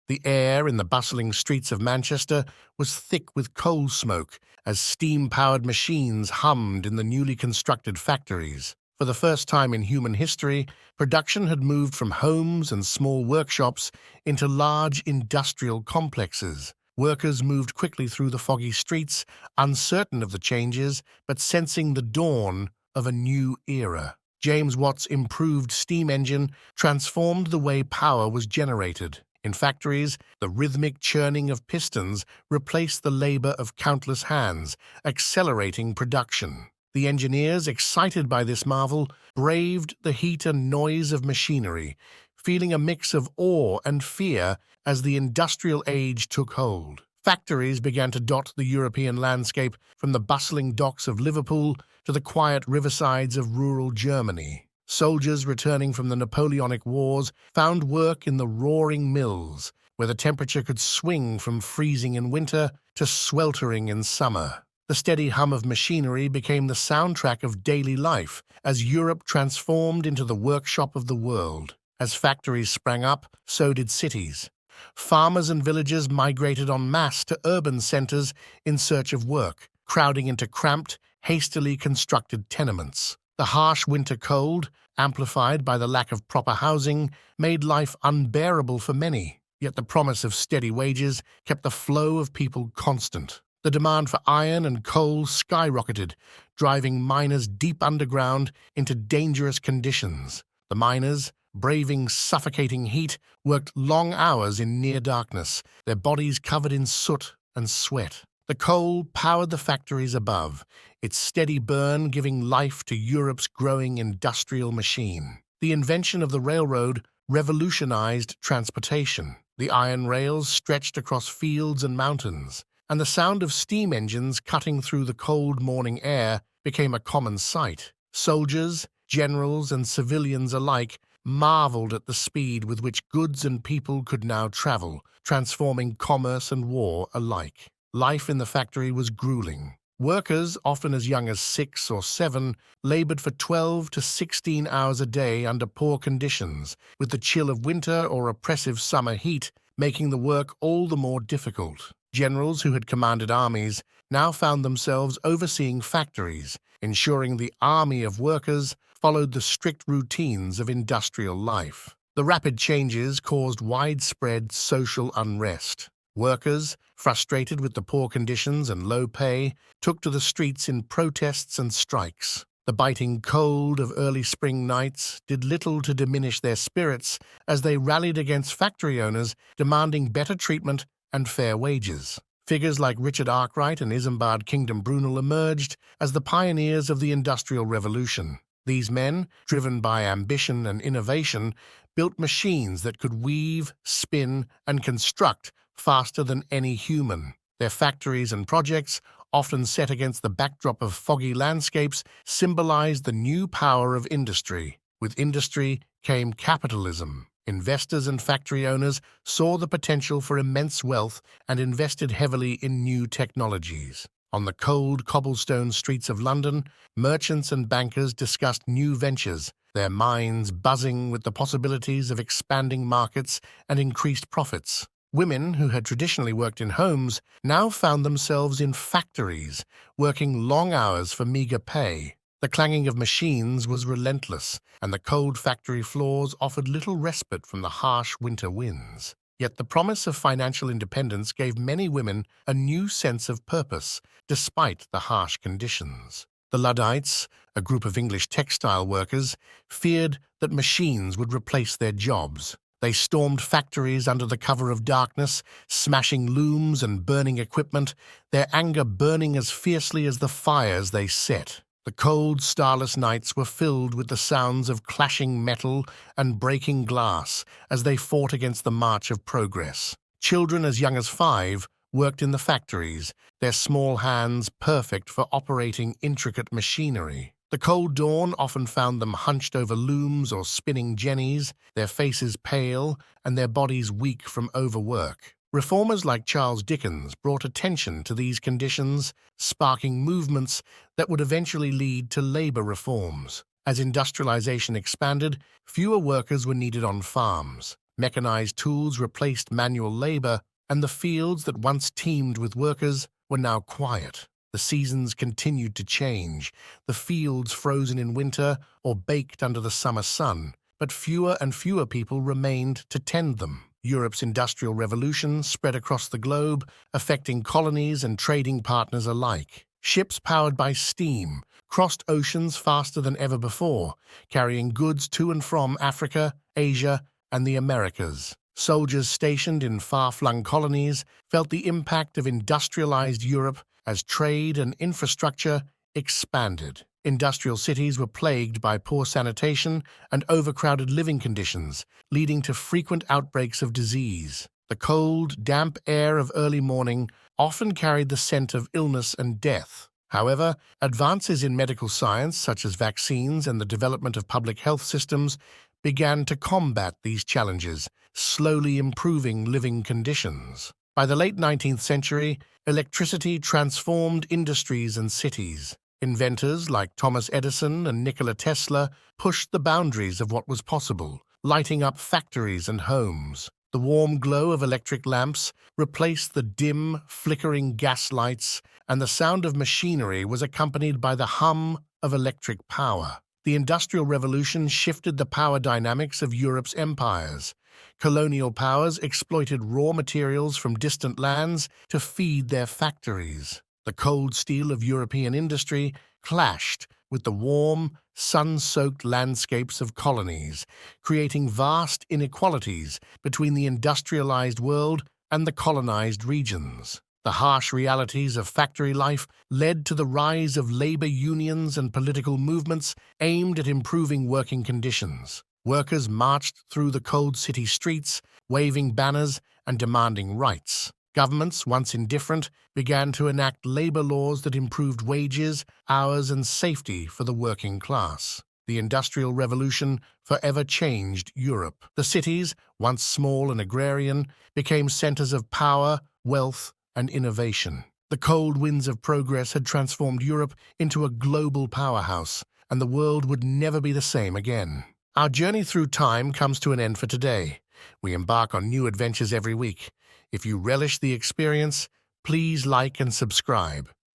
The air in the bustling streets of Manchester was thick with coal smoke as steam-powered machines hummed in the newly constructed factories. For the first time in human history, production had moved from homes and small workshops into large industrial complexes. Workers moved quickly through the foggy streets, uncertain of the changes, but sensing the dawn of a new era. James Watt's improved steam engine transformed the way power was generated. In factories, the rhythmic churning of pistons replaced the labor of countless hands, accelerating production. The engineers, excited by this marvel, braved the heat and noise of machinery, feeling a mix of awe and fear as the industrial age took hold. Factories began to dot the European landscape, from the bustling docks of Liverpool to the quiet riversides of rural Germany. Soldiers returning from the Napoleonic Wars found work in the roaring mills, where the temperature could swing from freezing in winter to sweltering in summer. The steady hum of machinery became the soundtrack of daily life as Europe transformed into the workshop of the world. As factories sprang up, so did cities. Farmers and villagers migrated en masse to urban centers in search of work, crowding into cramped, hastily constructed tenements. The harsh winter cold, amplified by the lack of proper housing, made life unbearable for many. Yet the promise of steady wages kept the flow of people constant. The demand for iron and coal skyrocketed, driving miners deep underground into dangerous conditions. The miners, braving suffocating heat, worked long hours in near darkness, their bodies covered in soot and sweat. The coal powered the factories above, its steady burn giving life to Europe's growing industrial machine. The invention of the railroad revolutionized transportation. The iron rails stretched across fields and mountains, and the sound of steam engines cutting through the cold morning air became a common sight. Soldiers, generals, and civilians alike marveled at the speed with which goods and people could now travel, transforming commerce and war alike. Life in the factory was grueling. Workers, often as young as 6 or 7, labored for 12 to 16 hours a day under poor conditions, with the chill of winter or oppressive summer heat making the work all the more difficult. Generals who had commanded armies now found themselves overseeing factories, ensuring the army of workers followed the strict routines of industrial life. The rapid changes caused widespread social unrest. Workers, frustrated with the poor conditions and low pay, took to the streets in protests and strikes. The biting cold of early spring nights did little to diminish their spirits as they rallied against factory owners demanding better treatment and fair wages. Figures like Richard Arkwright and Isambard Kingdom Brunel emerged as the pioneers of the Industrial Revolution. These men, driven by ambition and innovation, built machines that could weave, spin, and construct faster than any human. Their factories and projects, often set against the backdrop of foggy landscapes, symbolized the new power of industry. With industry came capitalism. Investors and factory owners saw the potential for immense wealth and invested heavily in new technologies. On the cold cobblestone streets of London, merchants and bankers discussed new ventures, their minds buzzing with the possibilities of expanding markets and increased profits. Women who had traditionally worked in homes now found themselves in factories, working long hours for meager pay. The clanging of machines was relentless, and the cold factory floors offered little respite from the harsh winter winds. Yet the promise of financial independence gave many women a new sense of purpose, despite the harsh conditions. The Luddites, a group of English textile workers, feared that machines would replace their jobs. They stormed factories under the cover of darkness, smashing looms and burning equipment, their anger burning as fiercely as the fires they set. The cold, starless nights were filled with the sounds of clashing metal and breaking glass as they fought against the march of progress. Children as young as 5 worked in the factories, their small hands perfect for operating intricate machinery. The cold dawn often found them hunched over looms or spinning jennies, their faces pale and their bodies weak from overwork. Reformers like Charles Dickens brought attention to these conditions, sparking movements that would eventually lead to labor reforms. As industrialization expanded, fewer workers were needed on farms. Mechanized tools replaced manual labor, and the fields that once teemed with workers were now quiet. The seasons continued to change, the fields frozen in winter or baked under the summer sun, but fewer and fewer people remained to tend them. Europe's Industrial Revolution spread across the globe, affecting colonies and trading partners alike. Ships powered by steam crossed oceans faster than ever before, carrying goods to and from Africa, Asia, and the Americas. Soldiers stationed in far-flung colonies felt the impact of industrialized Europe as trade and infrastructure expanded. Industrial cities were plagued by poor sanitation and overcrowded living conditions, leading to frequent outbreaks of disease. The cold, damp air of early morning often carried the scent of illness and death. However, advances in medical science, such as vaccines and the development of public health systems, began to combat these challenges, slowly improving living conditions. By the late 19th century, electricity transformed industries and cities. Inventors like Thomas Edison and Nikola Tesla pushed the boundaries of what was possible, lighting up factories and homes. The warm glow of electric lamps replaced the dim, flickering gas lights, and the sound of machinery was accompanied by the hum of electric power. The Industrial Revolution shifted the power dynamics of Europe's empires. Colonial powers exploited raw materials from distant lands to feed their factories. The cold steel of European industry clashed with the warm, sun-soaked landscapes of colonies, creating vast inequalities between the industrialized world and the colonized regions. The harsh realities of factory life led to the rise of labor unions and political movements aimed at improving working conditions. Workers marched through the cold city streets, waving banners and demanding rights. Governments, once indifferent, began to enact labor laws that improved wages, hours, and safety for the working class. The Industrial Revolution forever changed Europe. The cities, once small and agrarian, became centers of power, wealth, and innovation. The cold winds of progress had transformed Europe into a global powerhouse, and the world would never be the same again. Our journey through time comes to an end for today. We embark on new adventures every week. If you relish the experience, please like and subscribe.